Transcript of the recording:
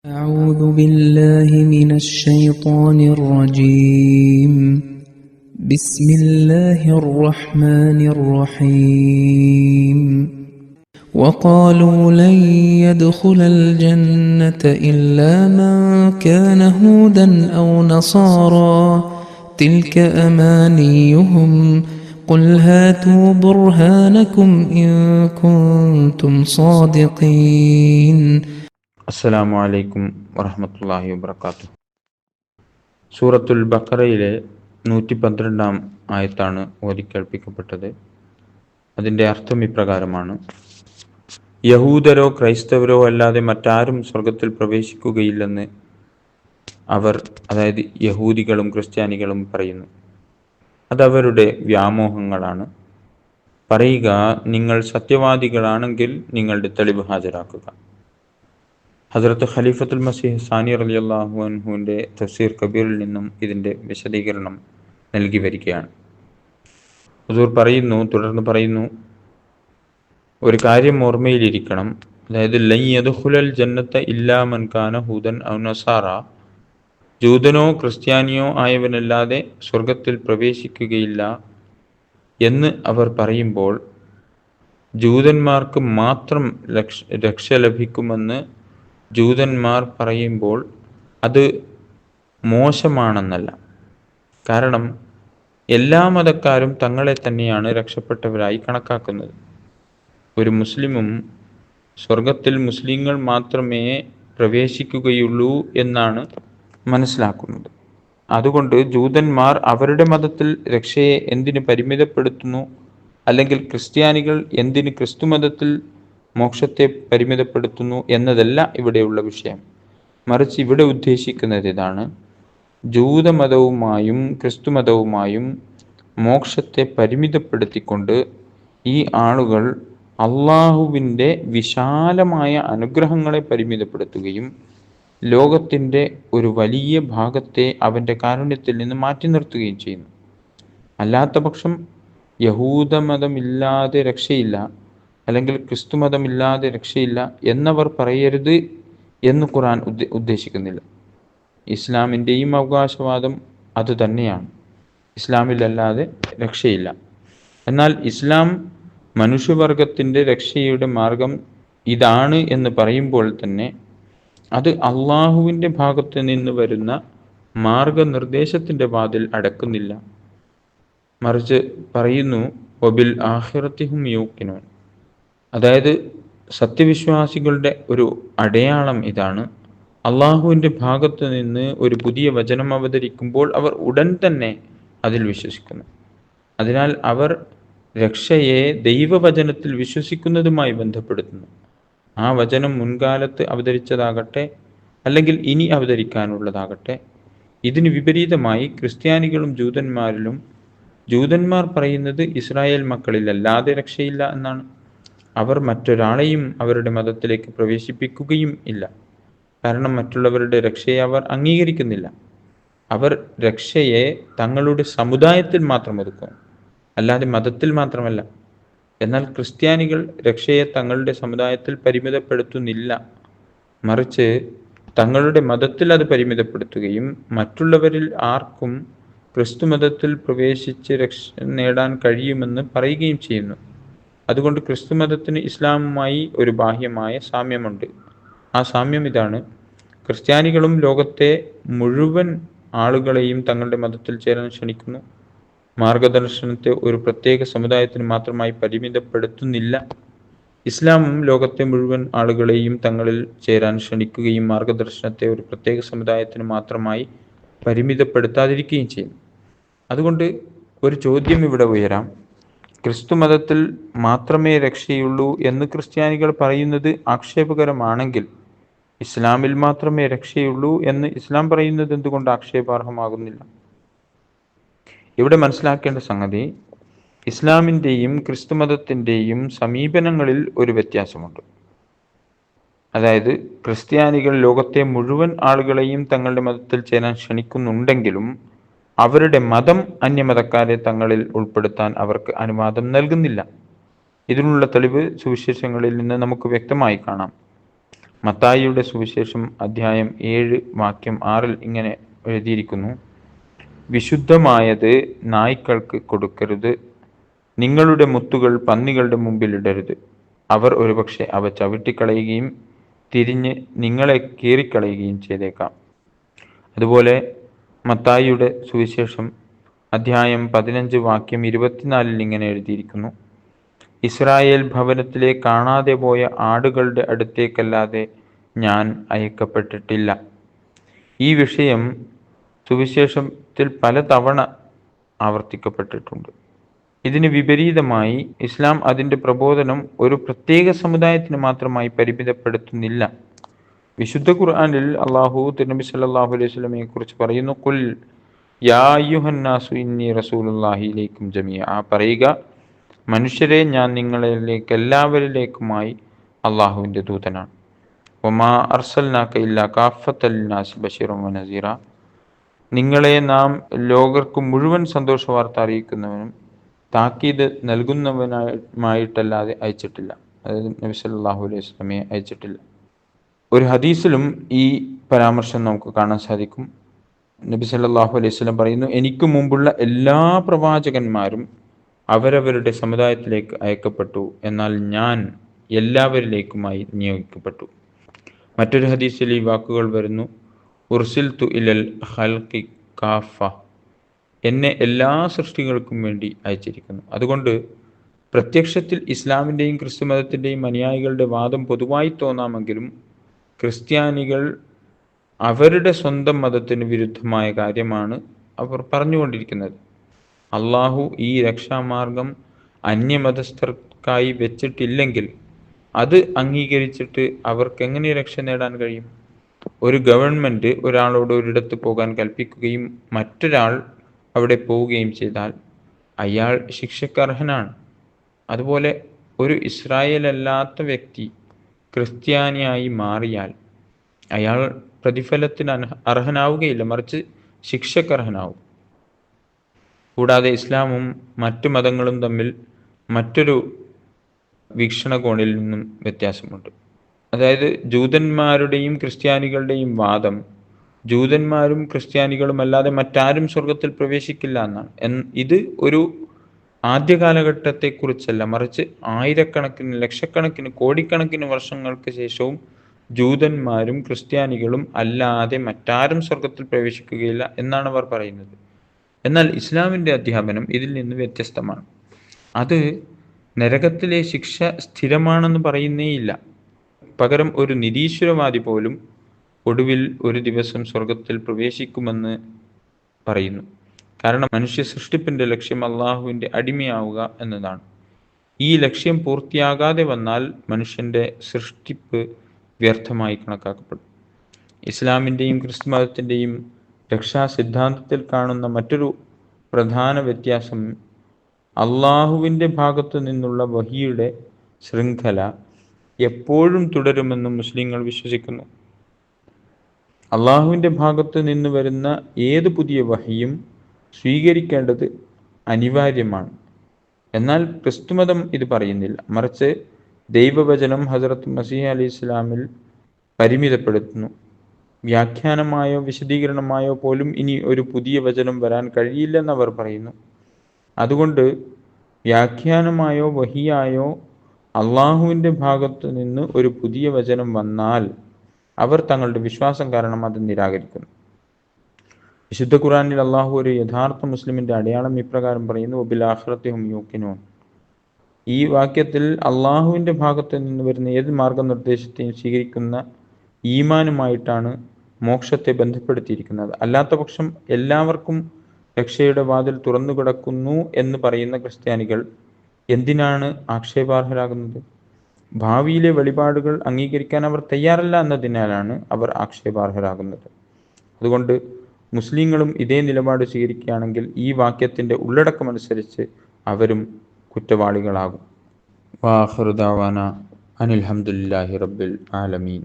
أعوذ بالله من الشيطان الرجيم. بسم الله الرحمن الرحيم. وقالوا لن يدخل الجنة إلا من كان هودا أو نصارى تلك أمانيهم قل هاتوا برهانكم إن كنتم صادقين. അസ്സലാമു അലൈക്കും വറഹ്മത്തുള്ളാഹി വബറകാതുഹു. സൂറത്തുൽ ബഖറയിലെ 112 ആയത്താണ് ഓതിക്കേൾപ്പിക്കപ്പെട്ടത്. അതിൻ്റെ അർത്ഥം ഇപ്രകാരമാണ്: യഹൂദരോ ക്രൈസ്തവരോ അല്ലാതെ മറ്റാരും സ്വർഗത്തിൽ പ്രവേശിക്കുകയില്ലെന്ന് അവർ, അതായത് യഹൂദികളും ക്രിസ്ത്യാനികളും പറയുന്നു. അതവരുടെ വ്യാമോഹങ്ങളാണ്. പറയുക, നിങ്ങൾ സത്യവാദികളാണെങ്കിൽ നിങ്ങളുടെ തെളിവ് ഹാജരാക്കുക. ഹസ്രത്ത് ഖലീഫത്തുൽ മസീഹ് സാനി റളിയല്ലാഹു അൻഹുവിൻ്റെ തഫ്സീർ കബീറിൽ നിന്നും ഇതിൻ്റെ വിശദീകരണം നൽകി വരികയാണ്. ഹുസൂർ തുടർന്ന് പറയുന്നു, ഒരു കാര്യം ഓർമ്മയിലിരിക്കണം, അതായത് ലൻ യദ്ഖുലൽ ജന്നത്ത ഇല്ലാ മൻ കാന ഹൂദൻ ഔ നസാറ, ജൂതനോ ക്രിസ്ത്യാനിയോ ആയവനല്ലാതെ സ്വർഗത്തിൽ പ്രവേശിക്കുകയില്ല എന്ന് അവർ പറയുമ്പോൾ, ജൂതന്മാർക്ക് മാത്രം രക്ഷ ലഭിക്കുമെന്ന് ജൂതന്മാർ പറയുമ്പോൾ അത് മോശമാണെന്നല്ല. കാരണം എല്ലാ മതക്കാരും തങ്ങളെ തന്നെയാണ് രക്ഷപ്പെട്ടവരായി കണക്കാക്കുന്നത്. ഒരു മുസ്ലിമും സ്വർഗത്തിൽ മുസ്ലിങ്ങൾ മാത്രമേ പ്രവേശിക്കുകയുള്ളൂ എന്നാണ് മനസ്സിലാക്കുന്നത്. അതുകൊണ്ട് ജൂതന്മാർ അവരുടെ മതത്തിൽ രക്ഷയെ എന്തിന് പരിമിതപ്പെടുത്തുന്നു, അല്ലെങ്കിൽ ക്രിസ്ത്യാനികൾ എന്തിന് ക്രിസ്തുമതത്തിൽ മോക്ഷത്തെ പരിമിതപ്പെടുത്തുന്നു എന്നതല്ല ഇവിടെയുള്ള വിഷയം. മറിച്ച് ഇവിടെ ഉദ്ദേശിക്കുന്നത് ഇതാണ്: ജൂതമതവുമായും ക്രിസ്തുമതവുമായും മോക്ഷത്തെ പരിമിതപ്പെടുത്തിക്കൊണ്ട് ഈ ആളുകൾ അള്ളാഹുവിൻ്റെ വിശാലമായ അനുഗ്രഹങ്ങളെ പരിമിതപ്പെടുത്തുകയും ലോകത്തിൻ്റെ ഒരു വലിയ ഭാഗത്തെ അവൻ്റെ കാരുണ്യത്തിൽ നിന്ന് മാറ്റി നിർത്തുകയും ചെയ്യുന്നു. അല്ലാത്ത പക്ഷം യഹൂദമതമില്ലാതെ രക്ഷയില്ല, അല്ലെങ്കിൽ ക്രിസ്തുമതമില്ലാതെ രക്ഷയില്ല എന്നവർ പറയരുത് എന്ന് ഖുർആൻ ഉദ്ദേശിക്കുന്നില്ല. ഇസ്ലാമിൻ്റെയും അവകാശവാദം അതുതന്നെയാണ്: ഇസ്ലാമിലല്ലാതെ രക്ഷയില്ല. എന്നാൽ ഇസ്ലാം മനുഷ്യവർഗത്തിൻ്റെ രക്ഷയുടെ മാർഗം ഇതാണ് എന്ന് പറയുമ്പോൾ തന്നെ അത് അള്ളാഹുവിൻ്റെ ഭാഗത്ത് നിന്ന് വരുന്ന മാർഗനിർദ്ദേശത്തിൻ്റെ വാതിൽ അടക്കുന്നില്ല. മറിച്ച് പറയുന്നു, വബിൽ ആഖിറത്തി ഹും യൂഖിനൂൻ, അതായത് സത്യവിശ്വാസികളുടെ ഒരു അടയാളം ഇതാണ്: അള്ളാഹുവിൻ്റെ ഭാഗത്തു നിന്ന് ഒരു പുതിയ വചനം അവതരിക്കുമ്പോൾ അവർ ഉടൻ തന്നെ അതിൽ വിശ്വസിക്കുന്നു. അതിനാൽ അവർ രക്ഷയെ ദൈവവചനത്തിൽ വിശ്വസിക്കുന്നതുമായി ബന്ധപ്പെടുത്തുന്നു. ആ വചനം മുൻകാലത്ത് അവതരിച്ചതാകട്ടെ അല്ലെങ്കിൽ ഇനി അവതരിക്കാനുള്ളതാകട്ടെ. ഇതിന് വിപരീതമായി ക്രിസ്ത്യാനികളും ജൂതന്മാരിലും ജൂതന്മാർ പറയുന്നത് ഇസ്രായേൽ മക്കളിലല്ലാതെ രക്ഷയില്ല എന്നാണ്. അവർ മറ്റൊരാളെയും അവരുടെ മതത്തിലേക്ക് പ്രവേശിപ്പിക്കുകയും ഇല്ല. കാരണം മറ്റുള്ളവരുടെ രക്ഷയെ അവർ അംഗീകരിക്കുന്നില്ല. അവർ രക്ഷയെ തങ്ങളുടെ സമുദായത്തിൽ മാത്രം ഒതുക്കും, അല്ലാതെ മതത്തിൽ മാത്രമല്ല. എന്നാൽ ക്രിസ്ത്യാനികൾ രക്ഷയെ തങ്ങളുടെ സമുദായത്തിൽ പരിമിതപ്പെടുത്തുന്നില്ല, മറിച്ച് തങ്ങളുടെ മതത്തിൽ അത് പരിമിതപ്പെടുത്തുകയും മറ്റുള്ളവരിൽ ആർക്കും ക്രിസ്തുമതത്തിൽ പ്രവേശിച്ച് രക്ഷ നേടാൻ കഴിയുമെന്ന് പറയുകയും ചെയ്യുന്നു. അതുകൊണ്ട് ക്രിസ്തുമതത്തിന് ഇസ്ലാമുമായി ഒരു ബാഹ്യമായ സാമ്യമുണ്ട്. ആ സാമ്യം ഇതാണ്: ക്രിസ്ത്യാനികളും ലോകത്തെ മുഴുവൻ ആളുകളെയും തങ്ങളുടെ മതത്തിൽ ചേരാൻ ക്ഷണിക്കുന്നു. മാർഗദർശനത്തെ ഒരു പ്രത്യേക സമുദായത്തിന് മാത്രമായി പരിമിതപ്പെടുത്തുന്നില്ല. ഇസ്ലാമും ലോകത്തെ മുഴുവൻ ആളുകളെയും തങ്ങളിൽ ചേരാൻ ക്ഷണിക്കുകയും മാർഗദർശനത്തെ ഒരു പ്രത്യേക സമുദായത്തിന് മാത്രമായി പരിമിതപ്പെടുത്താതിരിക്കുകയും ചെയ്യുന്നു. അതുകൊണ്ട് ഒരു ചോദ്യം ഇവിടെ ഉയരാം: ക്രിസ്തുമതത്തിൽ മാത്രമേ രക്ഷയുള്ളൂ എന്ന് ക്രിസ്ത്യാനികൾ പറയുന്നത് ആക്ഷേപകരമാണെങ്കിൽ, ഇസ്ലാമിൽ മാത്രമേ രക്ഷയുള്ളൂ എന്ന് ഇസ്ലാം പറയുന്നത് എന്തുകൊണ്ട് ആക്ഷേപാർഹമാകുന്നില്ല? ഇവിടെ മനസ്സിലാക്കേണ്ട സംഗതി, ഇസ്ലാമിൻ്റെയും ക്രിസ്തുമതത്തിൻ്റെയും സമീപനങ്ങളിൽ ഒരു വ്യത്യാസമുണ്ട്. അതായത് ക്രിസ്ത്യാനികൾ ലോകത്തെ മുഴുവൻ ആളുകളെയും തങ്ങളുടെ മതത്തിൽ ചേരാൻ ക്ഷണിക്കുന്നുണ്ടെങ്കിലും അവരുടെ മതം അന്യമതക്കാരെ തങ്ങളിൽ ഉൾപ്പെടുത്താൻ അവർക്ക് അനുവാദം നൽകുന്നില്ല. ഇതിനുള്ള തെളിവ് സുവിശേഷങ്ങളിൽ നിന്ന് നമുക്ക് വ്യക്തമായി കാണാം. മത്തായിയുടെ സുവിശേഷം അധ്യായം 7 വാക്യം 6 ഇങ്ങനെ എഴുതിയിരിക്കുന്നു: വിശുദ്ധമായത് നായ്ക്കൾക്ക് കൊടുക്കരുത്, നിങ്ങളുടെ മുത്തുകൾ പന്നികളുടെ മുമ്പിൽ ഇടരുത്, അവർ ഒരുപക്ഷെ അവ ചവിട്ടിക്കളയുകയും തിരിഞ്ഞ് നിങ്ങളെ കീറിക്കളയുകയും ചെയ്തേക്കാം. അതുപോലെ മത്തായിയുടെ സുവിശേഷം അധ്യായം 15 വാക്യം 24 ഇങ്ങനെ എഴുതിയിരിക്കുന്നു: ഇസ്രായേൽ ഭവനത്തിലെ കാണാതെ പോയ ആടുകളുടെ അടുത്തേക്കല്ലാതെ ഞാൻ അയക്കപ്പെട്ടിട്ടില്ല. ഈ വിഷയം സുവിശേഷത്തിൽ പലതവണ ആവർത്തിക്കപ്പെട്ടിട്ടുണ്ട്. ഇതിന് വിപരീതമായി ഇസ്ലാം അതിൻ്റെ പ്രബോധനം ഒരു പ്രത്യേക സമുദായത്തിന് മാത്രമായി പരിമിതപ്പെടുത്തുന്നില്ല. വിശുദ്ധ ഖുർആനിൽ അള്ളാഹു തിരുനബി സല്ലല്ലാഹു അലൈഹി വസല്ലമയെ കുറിച്ച് പറയുന്നു: ഖുൽ യാ അയ്യുഹന്നാസു ഇന്നി റസൂലുള്ളാഹി ഇലൈക്കും ജമീഅ. പറയുക, മനുഷ്യരെ, ഞാൻ നിങ്ങളിലേക്ക് എല്ലാവരിലേക്കുമായി അള്ളാഹുവിൻ്റെ ദൂതനാണ്. വമാ അർസൽനാക ഇല്ലാ കാഫത്തൽ ലിന്നാസി ബശീറൻ വനസീറ. നിങ്ങളെ നാം ലോകർക്ക് മുഴുവൻ സന്തോഷ വാർത്ത അറിയിക്കുന്നവനും താക്കീത് നൽകുന്നവനുമായിട്ടല്ലാതെ അയച്ചിട്ടില്ല. അതായത് നബി സല്ലല്ലാഹു അലൈഹി വസല്ലമയെ അയച്ചിട്ടില്ല. ഒരു ഹദീസിലും ഈ പരാമർശം നമുക്ക് കാണാൻ സാധിക്കും. നബി സല്ലല്ലാഹു അലൈഹി വസല്ലം പറയുന്നു: എനിക്ക് മുമ്പുള്ള എല്ലാ പ്രവാചകന്മാരും അവരവരുടെ സമുദായത്തിലേക്ക് അയക്കപ്പെട്ടു, എന്നാൽ ഞാൻ എല്ലാവരിലേക്കുമായി നിയോഗിക്കപ്പെട്ടു. മറ്റൊരു ഹദീസിൽ ഈ വാക്കുകൾ വരുന്നു: ഉർസിൽതു ഇലൽ ഖൽഖി കാഫ. എന്നെ എല്ലാ സൃഷ്ടികൾക്കും വേണ്ടി അയച്ചിരിക്കുന്നു. അതുകൊണ്ട് പ്രത്യക്ഷത്തിൽ ഇസ്ലാമിൻ്റെയും ക്രിസ്തുമതത്തിൻ്റെയും അനുയായികളുടെ വാദം പൊതുവായി തോന്നാമെങ്കിലും ക്രിസ്ത്യാനികൾ അവരുടെ സ്വന്തം മതത്തിന് വിരുദ്ധമായ കാര്യമാണ് അവർ പറഞ്ഞുകൊണ്ടിരിക്കുന്നത്. അള്ളാഹു ഈ രക്ഷാമാർഗം അന്യമതസ്ഥർക്കായി വെച്ചിട്ടില്ലെങ്കിൽ അത് അംഗീകരിച്ചിട്ട് അവർക്ക് എങ്ങനെ രക്ഷ നേടാൻ കഴിയും? ഒരു ഗവൺമെൻറ് ഒരാളോട് ഒരിടത്ത് പോകാൻ കൽപ്പിക്കുകയും മറ്റൊരാൾ അവിടെ പോവുകയും ചെയ്താൽ അയാൾ ശിക്ഷക്കർഹനാണ്. അതുപോലെ ഒരു ഇസ്രായേലല്ലാത്ത വ്യക്തി ക്രിസ്ത്യാനിയായി മാറിയാൽ അയാൾ പ്രതിഫലത്തിന് അർഹനാവുകയില്ല, മറിച്ച് ശിക്ഷക്കർഹനാവും. കൂടാതെ ഇസ്ലാമും മറ്റു മതങ്ങളും തമ്മിൽ മറ്റൊരു വീക്ഷണകോണിൽ നിന്നും വ്യത്യാസമുണ്ട്. അതായത് ജൂതന്മാരുടെയും ക്രിസ്ത്യാനികളുടെയും വാദം ജൂതന്മാരും ക്രിസ്ത്യാനികളും അല്ലാതെ മറ്റാരും സ്വർഗത്തിൽ പ്രവേശിക്കില്ല എന്നാണ്. ഇത് ഒരു ആദ്യ കാലഘട്ടത്തെക്കുറിച്ചല്ല, മറിച്ച് ആയിരക്കണക്കിന്, ലക്ഷക്കണക്കിന്, കോടിക്കണക്കിന് വർഷങ്ങൾക്ക് ശേഷവും ജൂതന്മാരും ക്രിസ്ത്യാനികളും അല്ലാതെ മറ്റാരും സ്വർഗത്തിൽ പ്രവേശിക്കുകയില്ല എന്നാണ് അവർ പറയുന്നത്. എന്നാൽ ഇസ്ലാമിൻ്റെ അധ്യാപനം ഇതിൽ നിന്ന് വ്യത്യസ്തമാണ്. അത് നരകത്തിലെ ശിക്ഷ സ്ഥിരമാണെന്ന് പറയുന്നേയില്ല. പകരം ഒരു നിരീശ്വരവാദി പോലും ഒടുവിൽ ഒരു ദിവസം സ്വർഗത്തിൽ പ്രവേശിക്കുമെന്ന് പറയുന്നു. കാരണം മനുഷ്യ സൃഷ്ടിപ്പിൻ്റെ ലക്ഷ്യം അള്ളാഹുവിൻ്റെ അടിമയാവുക എന്നതാണ്. ഈ ലക്ഷ്യം പൂർത്തിയാകാതെ വന്നാൽ മനുഷ്യൻ്റെ സൃഷ്ടിപ്പ് വ്യർത്ഥമായി കണക്കാക്കപ്പെടും. ഇസ്ലാമിൻ്റെയും ക്രിസ്തുമതത്തിൻ്റെയും രക്ഷാസിദ്ധാന്തത്തിൽ കാണുന്ന മറ്റൊരു പ്രധാന വ്യത്യാസം അള്ളാഹുവിൻ്റെ ഭാഗത്തു നിന്നുള്ള വഹിയുടെ ശൃംഖല എപ്പോഴും തുടരുമെന്നും മുസ്ലിങ്ങൾ വിശ്വസിക്കുന്നു. അള്ളാഹുവിൻ്റെ ഭാഗത്ത് നിന്ന് വരുന്ന ഏത് പുതിയ വഹിയും സ്വീകരിക്കേണ്ടത് അനിവാര്യമാണ്. എന്നാൽ ക്രിസ്തുമതം ഇത് പറയുന്നില്ല, മറിച്ച് ദൈവവചനം ഹസ്രത്ത് മസീഹ് അലൈഹി ഇസ്ലാമിൽ പരിമിതപ്പെടുത്തുന്നു. വ്യാഖ്യാനമായോ വിശദീകരണമായോ പോലും ഇനി ഒരു പുതിയ വചനം വരാൻ കഴിയില്ലെന്ന് അവർ പറയുന്നു. അതുകൊണ്ട് വ്യാഖ്യാനമായോ വഹിയായോ അള്ളാഹുവിൻ്റെ ഭാഗത്തു നിന്ന് ഒരു പുതിയ വചനം വന്നാൽ അവർ തങ്ങളുടെ വിശ്വാസം കാരണം അത് നിരാകരിക്കുന്നു. വിശുദ്ധ ഖുർആനിൽ അള്ളാഹു ഒരു യഥാർത്ഥ മുസ്ലിമിൻ്റെ അടയാളം ഇപ്രകാരം പറയുന്നു: വബിൽ ആഖിറതി ഹും യൂഖിനൂൻ. ഈ വാക്യത്തിൽ അള്ളാഹുവിൻ്റെ ഭാഗത്ത് നിന്ന് വരുന്ന ഏത് മാർഗനിർദ്ദേശത്തെയും സ്വീകരിക്കുന്ന ഈമാനുമായിട്ടാണ് മോക്ഷത്തെ ബന്ധപ്പെടുത്തിയിരിക്കുന്നത്. അല്ലാത്ത പക്ഷം എല്ലാവർക്കും രക്ഷയുടെ വാതിൽ തുറന്നു കിടക്കുന്നു എന്ന് പറയുന്ന ക്രിസ്ത്യാനികൾ എന്തിനാണ് ആക്ഷേപാർഹരാകുന്നത്? ഭാവിയിലെ വെളിപാടുകൾ അംഗീകരിക്കാൻ അവർ തയ്യാറല്ല എന്നതിനാലാണ് അവർ ആക്ഷേപാർഹരാകുന്നത്. അതുകൊണ്ട് മുസ്ലിങ്ങളും ഇതേ നിലപാട് സ്വീകരിക്കുകയാണെങ്കിൽ ഈ വാക്യത്തിൻ്റെ ഉള്ളടക്കമനുസരിച്ച് അവരും കുറ്റവാളികളാകും. വാഖിറു ദഅവാന അനിൽ ഹംദുലില്ലാഹി റബ്ബിൽ ആലമീൻ.